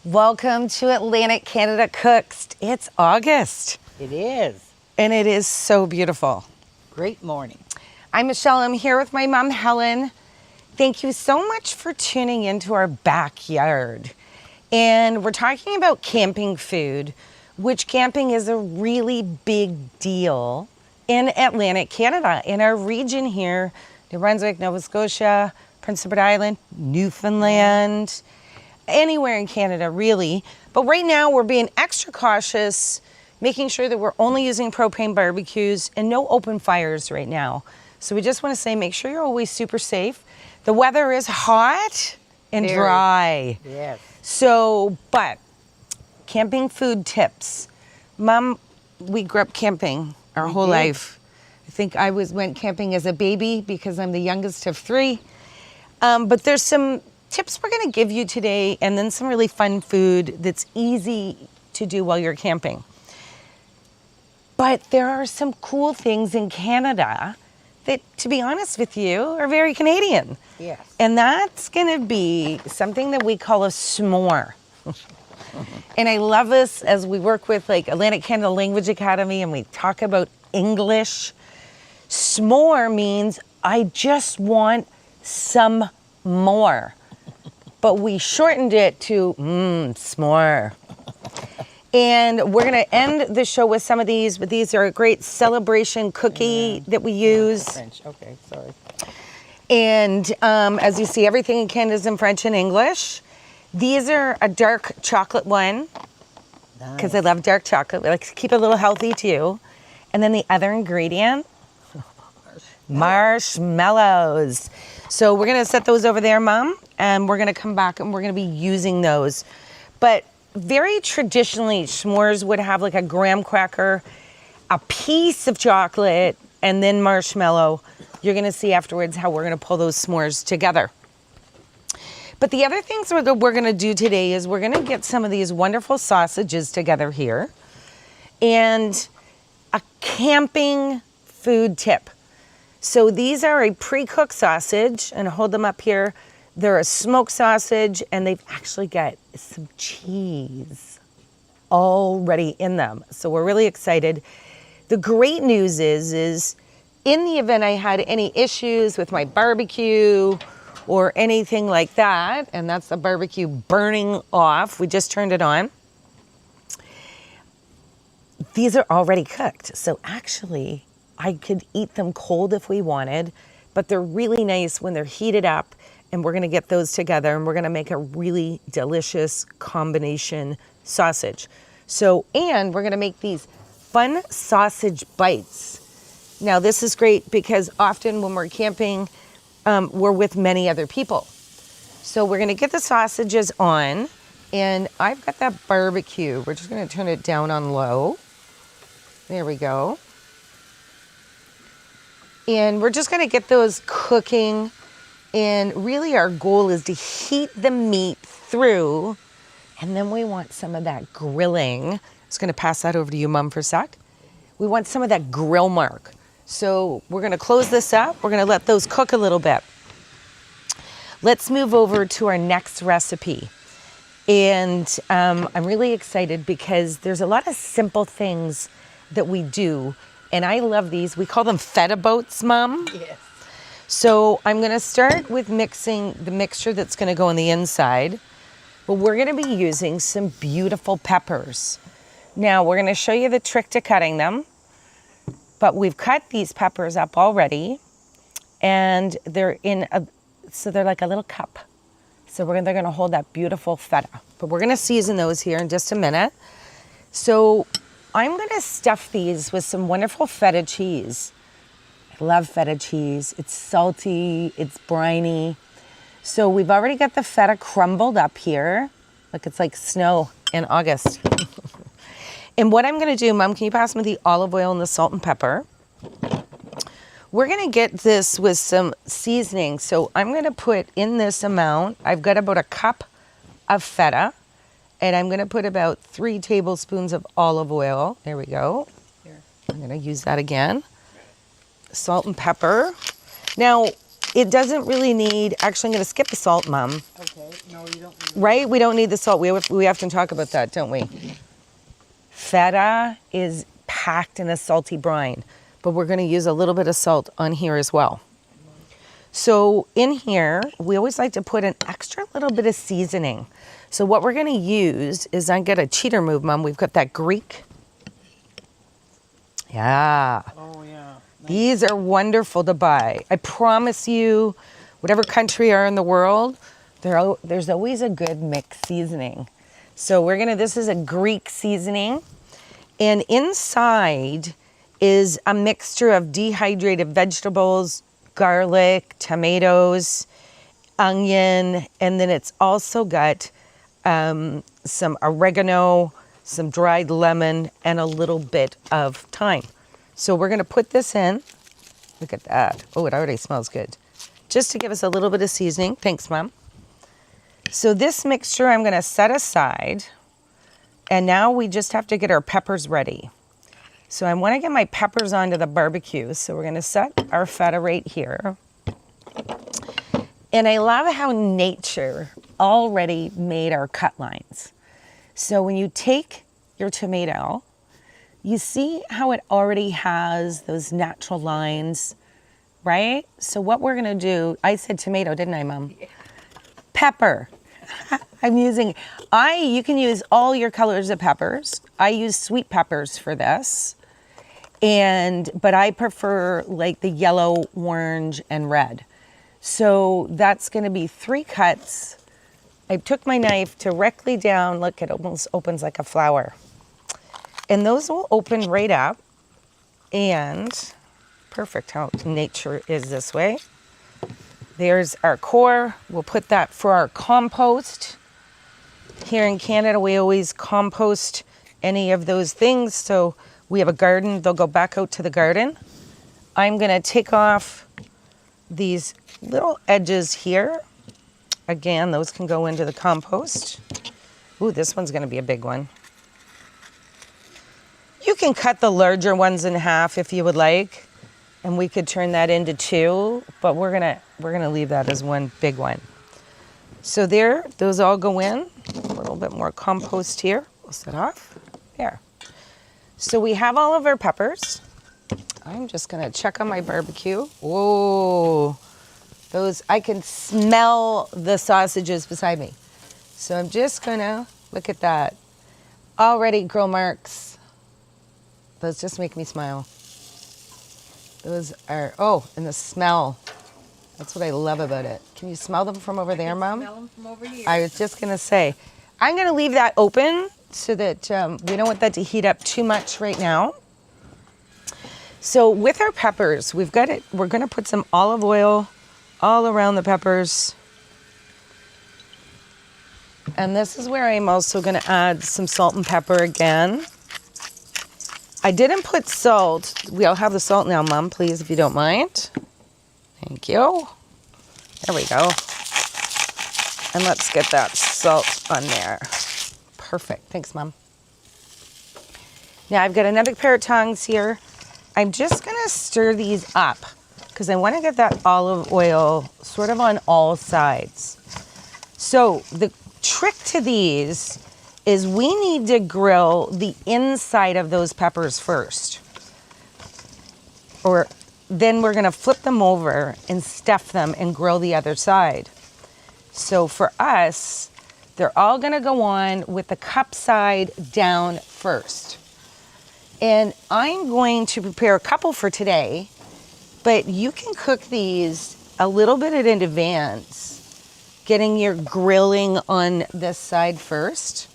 Welcome to Atlantic Canada Cooks. It's August. It is. And it is so beautiful. Great morning. I'm Michelle. I'm here with my mom, Helen. Thank you so much for tuning into our backyard. And we're talking about camping food, which camping is a really big deal in Atlantic Canada, in our region here, New Brunswick, Nova Scotia, Prince Edward Island, Newfoundland, anywhere in Canada, really. But right now we're being extra cautious, making sure that we're only using propane barbecues and no open fires right now. So we just want to say, make sure you're always super safe. The weather is hot and Very. dry. Yes. So, but camping food tips. Mom, we grew up camping our whole did. life. I think I went camping as a baby because I'm the youngest of three. But there's some tips we're going to give you today, and then some really fun food that's easy to do while you're camping. But there are some cool things in Canada that, to be honest with you, are very Canadian. Yes. And that's going to be something that we call a s'more. And I love this as we work with like Atlantic Canada Language Academy and we talk about English. S'more means I just want some more. But we shortened it to s'more. And we're going to end the show with some of these, but these are a great celebration cookie that we use. French. Okay, sorry. And as you see, everything in Canada is in French and English. These are a dark chocolate one, because I love dark chocolate. We like to keep it a little healthy too. And then the other ingredient, marshmallows. So we're gonna set those over there, Mom, and we're gonna come back and we're gonna be using those. But very traditionally, s'mores would have like a graham cracker, a piece of chocolate, and then marshmallow. You're gonna see afterwards how we're gonna pull those s'mores together. But the other things that we're gonna do today is we're gonna get some of these wonderful sausages together here and a camping food tip. So these are a pre-cooked sausage, and I'll hold them up here. They're a smoked sausage, and they've actually got some cheese already in them. So we're really excited. The great news is in the event I had any issues with my barbecue or anything like that, and that's the barbecue burning off, we just turned it on. These are already cooked. So actually, I could eat them cold if we wanted, but they're really nice when they're heated up, and we're gonna get those together and we're gonna make a really delicious combination sausage. So, and we're gonna make these fun sausage bites. Now this is great because often when we're camping, we're with many other people. So we're gonna get the sausages on, and I've got that barbecue. We're just gonna turn it down on low. There we go. And we're just gonna get those cooking, and really our goal is to heat the meat through, and then we want some of that grilling. I'm just gonna pass that over to you, Mom, for a sec. We want some of that grill mark. So we're gonna close this up. We're gonna let those cook a little bit. Let's move over to our next recipe. And I'm really excited because there's a lot of simple things that we do. And I love these. We call them feta boats, Mom. Yes. So I'm gonna start with mixing the mixture that's gonna go on the inside. But we're gonna be using some beautiful peppers. Now we're gonna show you the trick to cutting them. But we've cut these peppers up already, and they're so they're like a little cup. So they're gonna hold that beautiful feta. But we're gonna season those here in just a minute. So I'm gonna stuff these with some wonderful feta cheese. I love feta cheese. It's salty, it's briny. So we've already got the feta crumbled up here. Look, it's like snow in August. And what I'm gonna do, Mom, can you pass me the olive oil and the salt and pepper? We're gonna get this with some seasoning. So I'm gonna put in this amount, I've got about a cup of feta, and I'm gonna put about 3 tablespoons of olive oil. There we go. Here. I'm gonna use that again. Salt and pepper. Now, it doesn't really need, actually I'm gonna skip the salt, Mom. Okay. No, you don't. Right? We don't need the salt. We often talk about that, don't we? Feta is packed in a salty brine, but we're gonna use a little bit of salt on here as well. So in here, we always like to put an extra little bit of seasoning. So what we're gonna use is, I got a cheater move, Mom. We've got that Greek. Yeah. Oh yeah. Nice. These are wonderful to buy. I promise you, whatever country you are in the world, there's always a good mixed seasoning. So this is a Greek seasoning. And inside is a mixture of dehydrated vegetables, garlic, tomatoes, onion, and then it's also got some oregano, some dried lemon, and a little bit of thyme. So we're gonna put this in. Look at that. Oh, it already smells good. Just to give us a little bit of seasoning. Thanks, Mom. So this mixture I'm gonna set aside, and now we just have to get our peppers ready. So I wanna get my peppers onto the barbecue, so we're gonna set our feta right here. And I love how nature already made our cut lines. So when you take your tomato, you see how it already has those natural lines, right? So what we're gonna do, I said tomato, didn't I, Mom? Yeah. Pepper. You can use all your colors of peppers. I use sweet peppers for this. But I prefer like the yellow, orange, and red. So that's gonna be 3 cuts. I took my knife directly down. Look, it almost opens like a flower. And those will open right up. And perfect how nature is this way. There's our core. We'll put that for our compost. Here in Canada, we always compost any of those things. So we have a garden, they'll go back out to the garden. I'm gonna take off these little edges here. Again, those can go into the compost. Ooh, this one's gonna be a big one. You can cut the larger ones in half if you would like, and we could turn that into 2, but we're gonna leave that as one big one. So there, those all go in. A little bit more compost here. We'll set off. There. So we have all of our peppers. I'm just gonna check on my barbecue. Whoa, I can smell the sausages beside me. So I'm just gonna, look at that. Already grill marks. Those just make me smile. Those are, and the smell. That's what I love about it. Can you smell them from over there, Mom? Smell them from over here. I was just gonna say, I'm gonna leave that open so that we don't want that to heat up too much right now. So with our peppers, we're gonna put some olive oil all around the peppers. And this is where I'm also gonna add some salt and pepper again. I didn't put salt. We'll have the salt now, Mom, please, if you don't mind. Thank you. There we go. And let's get that salt on there. Perfect. Thanks, Mom. Now I've got another pair of tongs here. I'm just gonna stir these up because I want to get that olive oil sort of on all sides. So the trick to these is we need to grill the inside of those peppers first. Or then we're gonna flip them over and stuff them and grill the other side. So for us, they're all gonna go on with the cup side down first. And I'm going to prepare a couple for today, but you can cook these a little bit in advance, getting your grilling on this side first.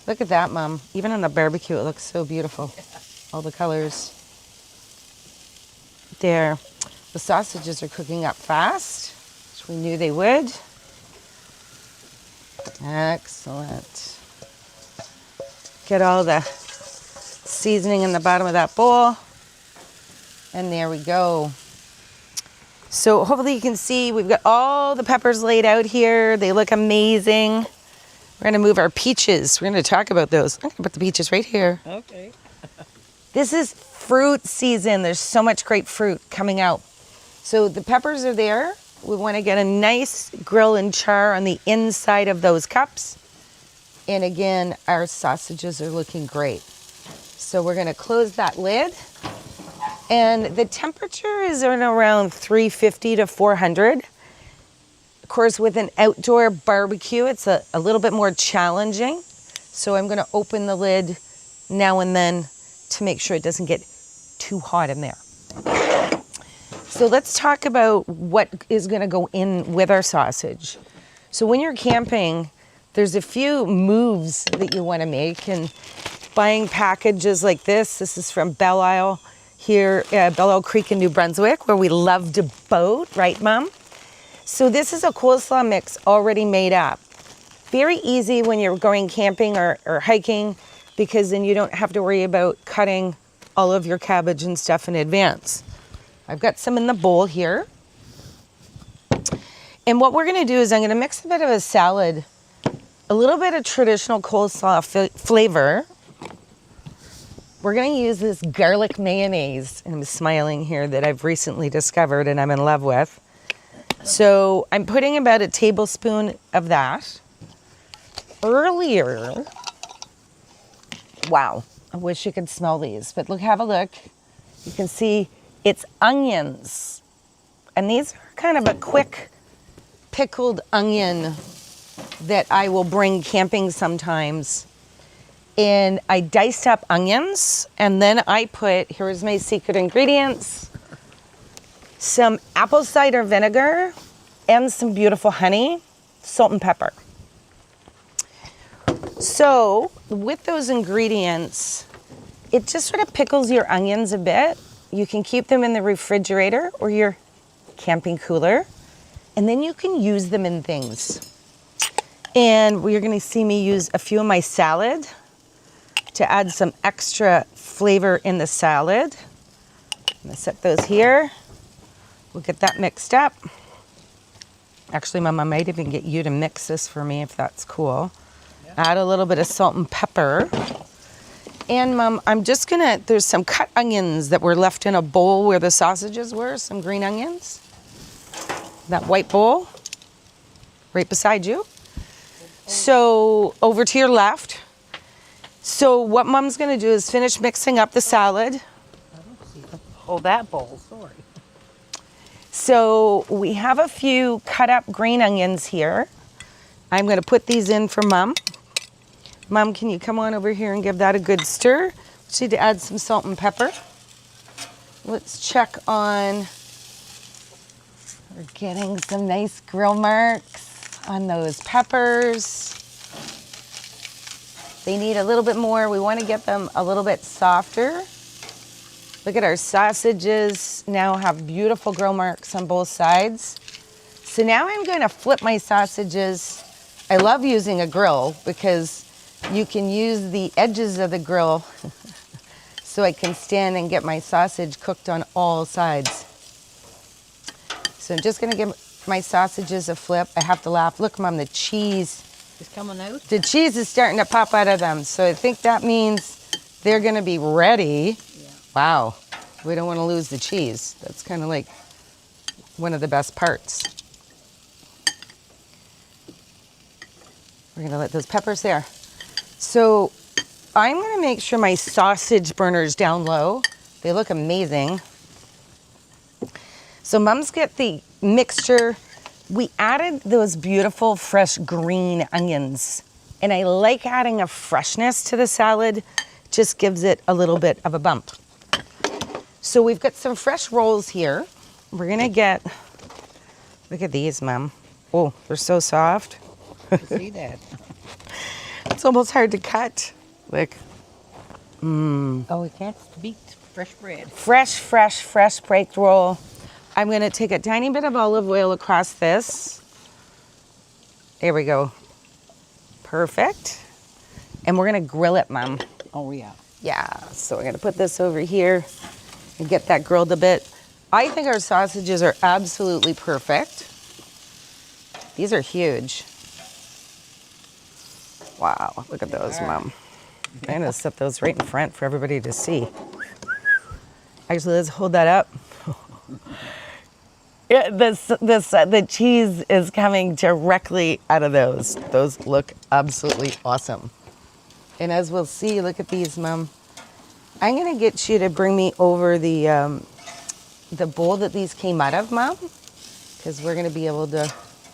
Look at that, Mom. Even on the barbecue, it looks so beautiful. All the colors. There. The sausages are cooking up fast, which we knew they would. Excellent. Get all the seasoning in the bottom of that bowl. And there we go. So hopefully you can see we've got all the peppers laid out here. They look amazing. We're gonna move our peaches. We're gonna talk about those. I'm gonna put the peaches right here. Okay. This is fruit season. There's so much great fruit coming out. So the peppers are there. We want to get a nice grill and char on the inside of those cups. And again, our sausages are looking great. So we're going to close that lid. And the temperature is in around 350 to 400. Of course, with an outdoor barbecue, it's a little bit more challenging. So I'm going to open the lid now and then to make sure it doesn't get too hot in there. So let's talk about what is going to go in with our sausage. So when you're camping, there's a few moves that you want to make, and buying packages like this is from Belle Isle here, Belle Isle Creek in New Brunswick, where we love to boat, right, Mom? So this is a coleslaw mix already made up. Very easy when you're going camping or hiking, because then you don't have to worry about cutting all of your cabbage and stuff in advance. I've got some in the bowl here. And what we're gonna do is I'm gonna mix a bit of a salad, a little bit of traditional coleslaw flavor. We're gonna use this garlic mayonnaise, and I'm smiling here, that I've recently discovered and I'm in love with. So I'm putting about a tablespoon of that. Earlier, wow, I wish you could smell these, but look, have a look. You can see it's onions. And these are kind of a quick pickled onion that I will bring camping sometimes. And I diced up onions, and then I put, here's my secret ingredients, some apple cider vinegar and some beautiful honey, salt and pepper. So with those ingredients, it just sort of pickles your onions a bit. You can keep them in the refrigerator or your camping cooler, and then you can use them in things. And you're gonna see me use a few of my salad to add some extra flavor in the salad. I'm gonna set those here. We'll get that mixed up. Actually, Mom, I might even get you to mix this for me if that's cool. Yeah. Add a little bit of salt and pepper. And Mom, I'm just gonna, there's some cut onions that were left in a bowl where the sausages were, some green onions. That white bowl, right beside you. So over to your left. So what Mom's gonna do is finish mixing up the salad. I don't see them. Oh, that bowl, sorry. So we have a few cut up green onions here. I'm gonna put these in for Mom. Mom, can you come on over here and give that a good stir? Just need to add some salt and pepper. Let's check on, we're getting some nice grill marks on those peppers. They need a little bit more. We want to get them a little bit softer. Look at our sausages now have beautiful grill marks on both sides. So now I'm going to flip my sausages. I love using a grill because you can use the edges of the grill so I can stand and get my sausage cooked on all sides. So I'm just going to give my sausages a flip. I have to laugh. Look, Mom, the cheese. It's coming out? The cheese is starting to pop out of them. So I think that means they're going to be ready. Yeah. Wow. We don't want to lose the cheese. That's kind of like one of the best parts. We're going to let those peppers there. So I'm going to make sure my sausage burner's down low. They look amazing. So Mom's got the mixture. We added those beautiful fresh green onions, and I like adding a freshness to the salad. Just gives it a little bit of a bump. So we've got some fresh rolls here. We're gonna get, look at these, Mom. Oh, they're so soft. I see that. It's almost hard to cut. Look. Oh, we can't beat fresh bread. Fresh baked roll. I'm gonna take a tiny bit of olive oil across this. There we go. Perfect. And we're gonna grill it, Mom. Oh, yeah. Yeah, so we're gonna put this over here and get that grilled a bit. I think our sausages are absolutely perfect. These are huge. Wow, look at those, Mom. I'm gonna set those right in front for everybody to see. Actually, let's hold that up. The cheese is coming directly out of those. Those look absolutely awesome. And as we'll see, look at these, Mom. I'm gonna get you to bring me over the bowl that these came out of, Mom, because we're gonna be able to.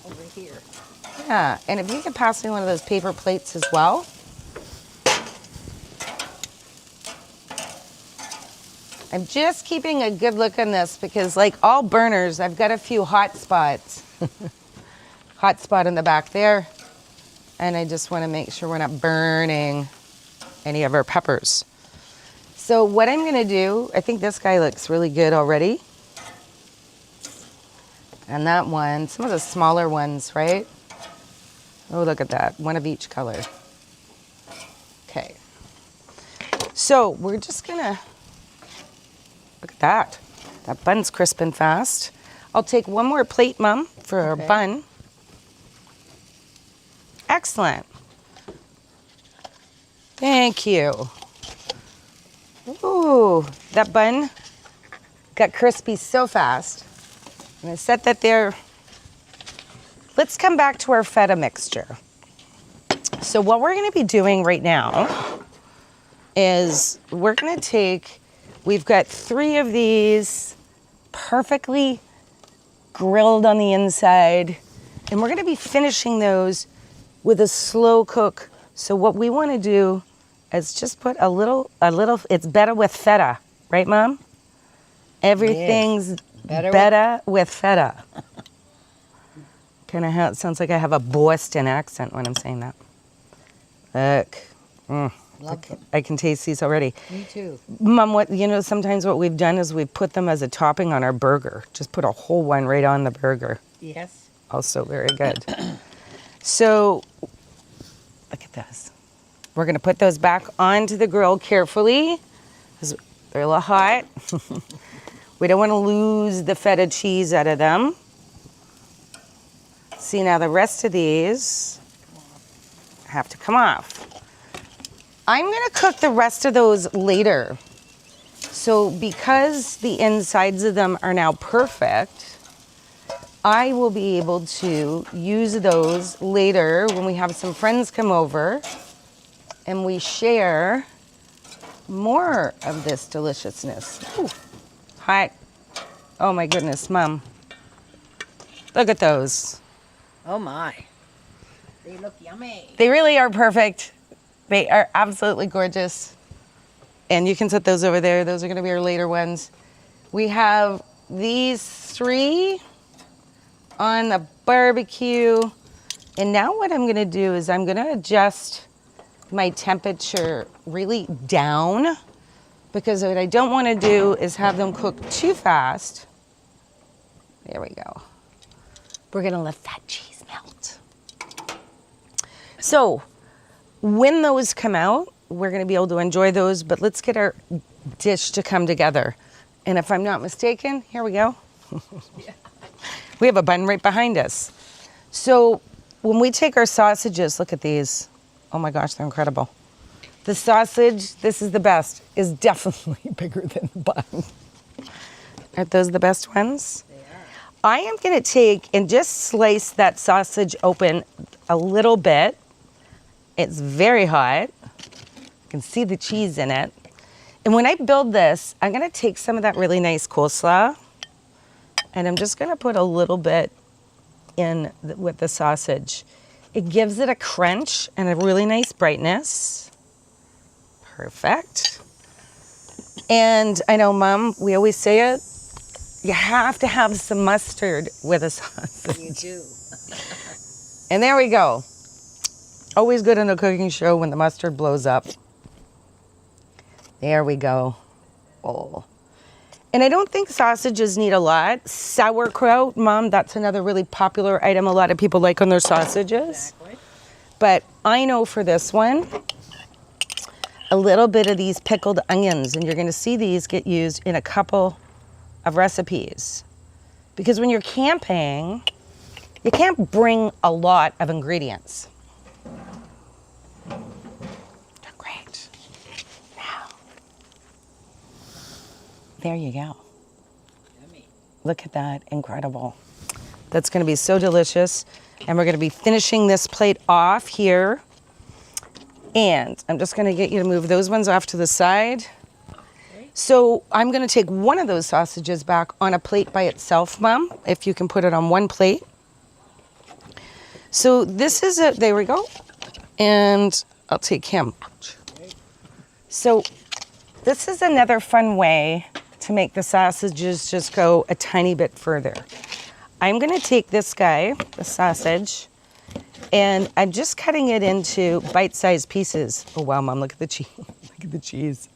Over here. Yeah, and if you could pass me one of those paper plates as well. I'm just keeping a good look on this because, like all burners, I've got a few hot spots. Hot spot in the back there. And I just want to make sure we're not burning any of our peppers. So what I'm going to do, I think this guy looks really good already. And that one, some of the smaller ones, right? Oh, look at that. One of each color. Okay. So we're just going to, look at that. That bun's crisp and fast. I'll take one more plate, Mom, for our bun. Excellent. Thank you. Ooh, that bun got crispy so fast. I'm gonna set that there. Let's come back to our feta mixture. So what we're gonna be doing right now is we're gonna take, we've got 3 of these perfectly grilled on the inside, and we're gonna be finishing those with a slow cook. So what we wanna do is just put a little, it's better with feta, right, Mom? Everything's better with feta. Kind of how it sounds like I have a Boston accent when I'm saying that. Look, I can taste these already. Me too. Mom, sometimes what we've done is we've put them as a topping on our burger. Just put a whole one right on the burger. Yes. Also very good. So, look at this. We're gonna put those back onto the grill carefully, because they're a little hot. We don't wanna lose the feta cheese out of them. See, now the rest of these have to come off. I'm gonna cook the rest of those later. So because the insides of them are now perfect, I will be able to use those later when we have some friends come over and we share more of this deliciousness. Ooh, hot. Oh my goodness, Mom. Look at those. Oh my. They look yummy. They really are perfect. They are absolutely gorgeous. And you can set those over there. Those are gonna be our later ones. We have these 3 on the barbecue. And now what I'm gonna do is I'm gonna adjust my temperature really down, because what I don't wanna do is have them cook too fast. There we go. We're gonna let that cheese melt. So when those come out, we're gonna be able to enjoy those, but let's get our dish to come together. And if I'm not mistaken, here we go. We have a bun right behind us. So when we take our sausages, look at these. Oh my gosh, they're incredible. The sausage, this is the best, is definitely bigger than the bun. Aren't those the best ones? They are. I am gonna take and just slice that sausage open a little bit. It's very hot. You can see the cheese in it. And when I build this, I'm gonna take some of that really nice coleslaw, and I'm just gonna put a little bit in with the sausage. It gives it a crunch and a really nice brightness. Perfect. And I know, Mom, we always say it, you have to have some mustard with a sausage. You do. And there we go. Always good in a cooking show when the mustard blows up. There we go. Oh. And I don't think sausages need a lot. Sauerkraut, Mom, that's another really popular item a lot of people like on their sausages. Exactly. But I know for this one, a little bit of these pickled onions, and you're gonna see these get used in a couple of recipes. Because when you're camping, you can't bring a lot of ingredients. Great. Now, there you go. Yummy. Look at that, incredible. That's gonna be so delicious. And we're gonna be finishing this plate off here. And I'm just gonna get you to move those ones off to the side. So I'm gonna take one of those sausages back on a plate by itself, Mom, if you can put it on one plate. So this is it, there we go. And I'll take him. So this is another fun way to make the sausages just go a tiny bit further. I'm gonna take this guy, the sausage, and I'm just cutting it into bite-sized pieces. Oh wow, Mom, look at the cheese. Look at the cheese.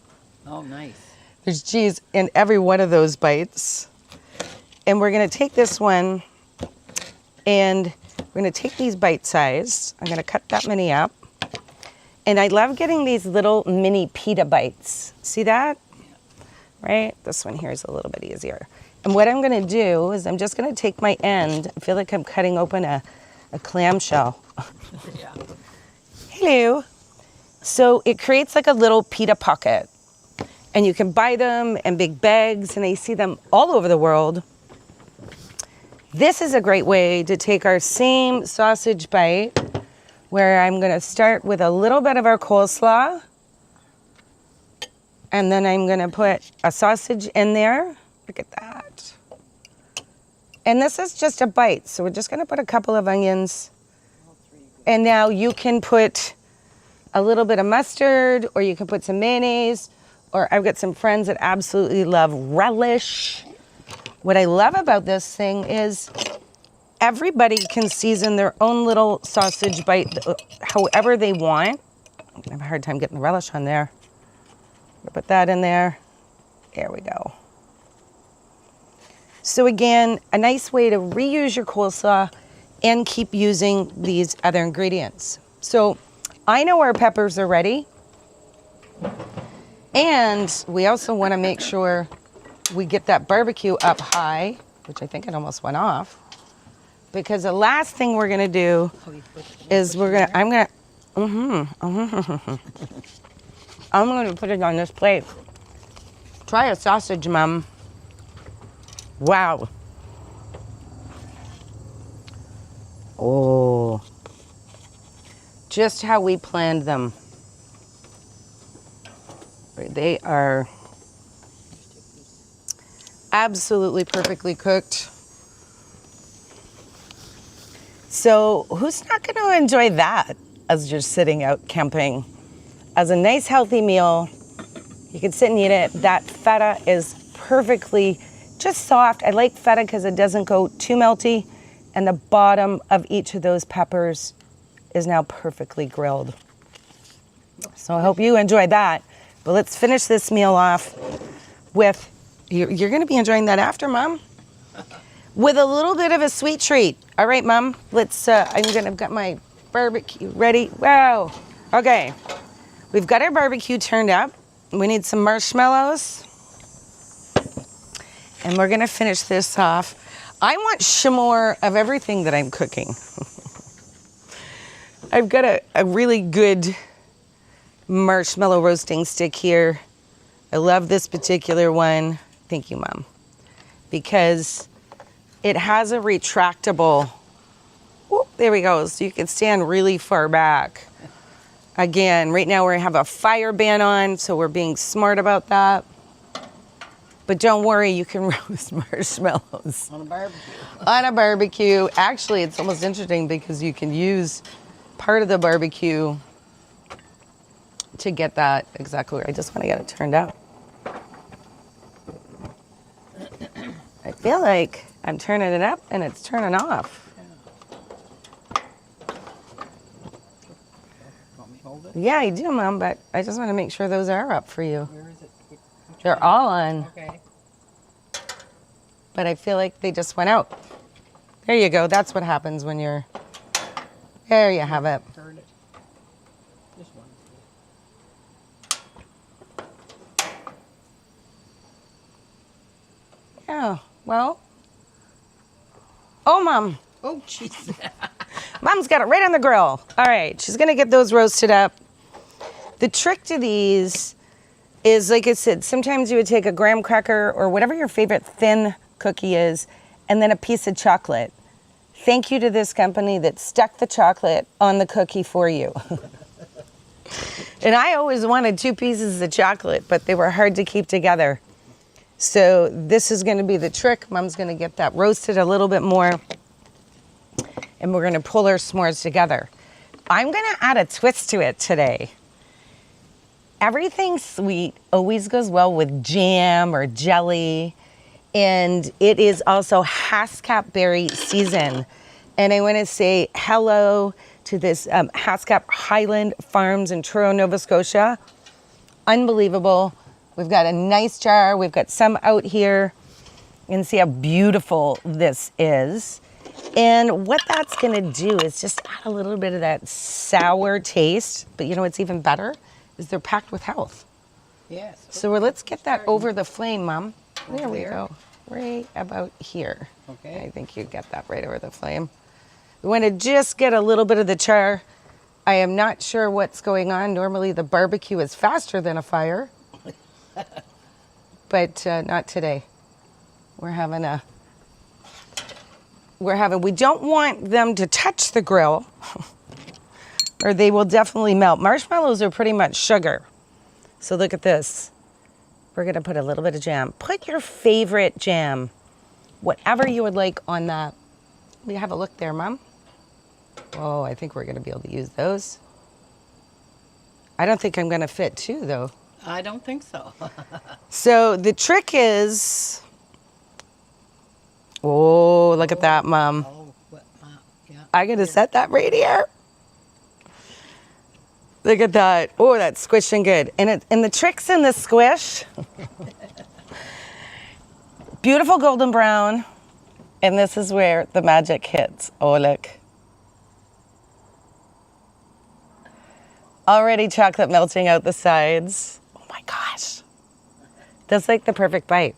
Oh, nice. There's cheese in every one of those bites. And we're gonna take this one and we're gonna take these bite-sized. I'm gonna cut that many up. And I love getting these little mini pita bites. See that? Right? This one here is a little bit easier. And what I'm gonna do is I'm just gonna take my end. I feel like I'm cutting open a clamshell. Yeah. Hello. So it creates like a little pita pocket. And you can buy them in big bags, and I see them all over the world. This is a great way to take our same sausage bite, where I'm gonna start with a little bit of our coleslaw, and then I'm gonna put a sausage in there. Look at that. And this is just a bite, so we're just gonna put a couple of onions. And now you can put a little bit of mustard, or you can put some mayonnaise, or I've got some friends that absolutely love relish. What I love about this thing is everybody can season their own little sausage bite however they want. I have a hard time getting the relish on there. Put that in there. There we go. So again, a nice way to reuse your coleslaw and keep using these other ingredients. So I know our peppers are ready. And we also want to make sure we get that barbecue up high, which I think it almost went off. Because the last thing we're gonna do is I'm gonna put it on this plate. Try a sausage, Mom. Wow. Oh. Just how we planned them. They are absolutely perfectly cooked. So who's not going to enjoy that as you're sitting out camping? As a nice healthy meal, you can sit and eat it. That feta is perfectly just soft. I like feta because it doesn't go too melty. And the bottom of each of those peppers is now perfectly grilled. So I hope you enjoyed that. But let's finish this meal off with, you're going to be enjoying that after, Mom, with a little bit of a sweet treat. All right, Mom, I've got my barbecue ready. Wow. Okay. We've got our barbecue turned up. We need some marshmallows. And we're going to finish this off. I want more of everything that I'm cooking. I've got a really good marshmallow roasting stick here. I love this particular one. Thank you, Mom. Because it has a retractable, whoop, there we go. So you can stand really far back. Again, right now we have a fire ban on, so we're being smart about that. But don't worry, you can roast marshmallows. On a barbecue. On a barbecue. Actually, it's almost interesting because you can use part of the barbecue to get that exactly where I just want to get it turned out. I feel like I'm turning it up and it's turning off. Want me to hold it? Yeah, I do, Mom, but I just want to make sure those are up for you. Where is it? They're all on, Okay. but I feel like they just went out. There you go. That's what happens when you're, there you have it. Turn it. This one. Yeah, well. Oh, Mom. Oh, jeez. Mom's got it right on the grill. All right, she's gonna get those roasted up. The trick to these is, like I said, sometimes you would take a graham cracker or whatever your favorite thin cookie is, and then a piece of chocolate. Thank you to this company that stuck the chocolate on the cookie for you. And I always wanted 2 pieces of chocolate, but they were hard to keep together. So this is going to be the trick. Mom's going to get that roasted a little bit more, and we're going to pull our s'mores together. I'm going to add a twist to it today. Everything sweet always goes well with jam or jelly, and it is also Haskap berry season. And I want to say hello to this Haskap Highland Farms in Truro, Nova Scotia. Unbelievable. We've got a nice jar. We've got some out here. You can see how beautiful this is. And what that's going to do is just add a little bit of that sour taste. But you know what's even better is they're packed with health. Yes. So let's get that over the flame, Mom. There we go. Right about here. Okay. I think you get that right over the flame. We want to just get a little bit of the char. I am not sure what's going on. Normally the barbecue is faster than a fire. But not today. We don't want them to touch the grill or they will definitely melt. Marshmallows are pretty much sugar. So look at this. We're going to put a little bit of jam. Put your favorite jam, whatever you would like on that. We have a look there, Mom. Oh, I think we're going to be able to use those. I don't think I'm going to fit 2 though. I don't think so. So the trick is, oh, look at that, Mom. Oh, yeah. I'm going to set that right here. Look at that. Oh, that's squishing good. And the trick's in the squish. Beautiful golden brown. And this is where the magic hits. Oh, look. Already chocolate melting out the sides. Oh my gosh. That's like the perfect bite.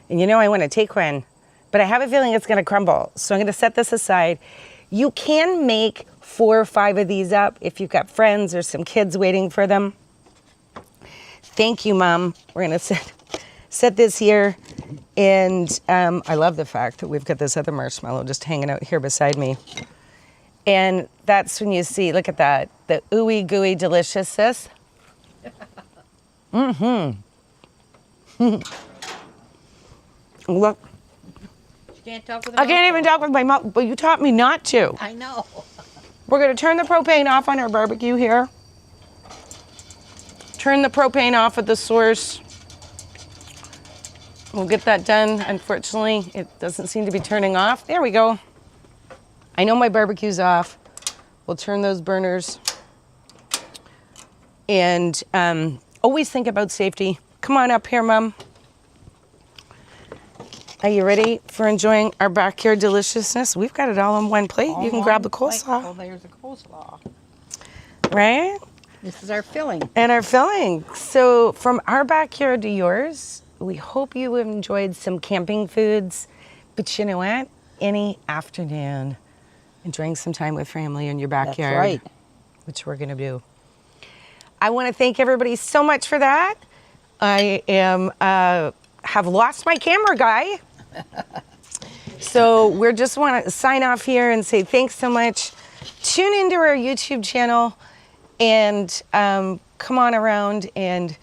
And you know I want to take one, but I have a feeling it's going to crumble. So I'm going to set this aside. You can make 4 or 5 of these up if you've got friends or some kids waiting for them. Thank you, Mom. We're going to set this here. And I love the fact that we've got this other marshmallow just hanging out here beside me. And that's when you see, look at that, the ooey gooey deliciousness. Mm-hmm. Look. You can't talk with I can't even talk with my mouth, but you taught me not to. I know. We're going to turn the propane off on our barbecue here. Turn the propane off at the source. We'll get that done. Unfortunately, it doesn't seem to be turning off. There we go. I know my barbecue's off. We'll turn those burners. And always think about safety. Come on up here, Mom. Are you ready for enjoying our backyard deliciousness? We've got it all on one plate. You can grab the coleslaw. Oh, there's the coleslaw. Right? This is our filling. And our filling. So from our backyard to yours, we hope you enjoyed some camping foods. But you know what? Any afternoon, enjoying some time with family in your backyard. That's right. Which we're going to do. I want to thank everybody so much for that. I have lost my camera guy. So we're just want to sign off here and say thanks so much. Tune into our YouTube channel and come on around and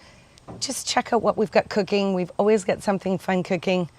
just check out what we've got cooking. We've always got something fun cooking.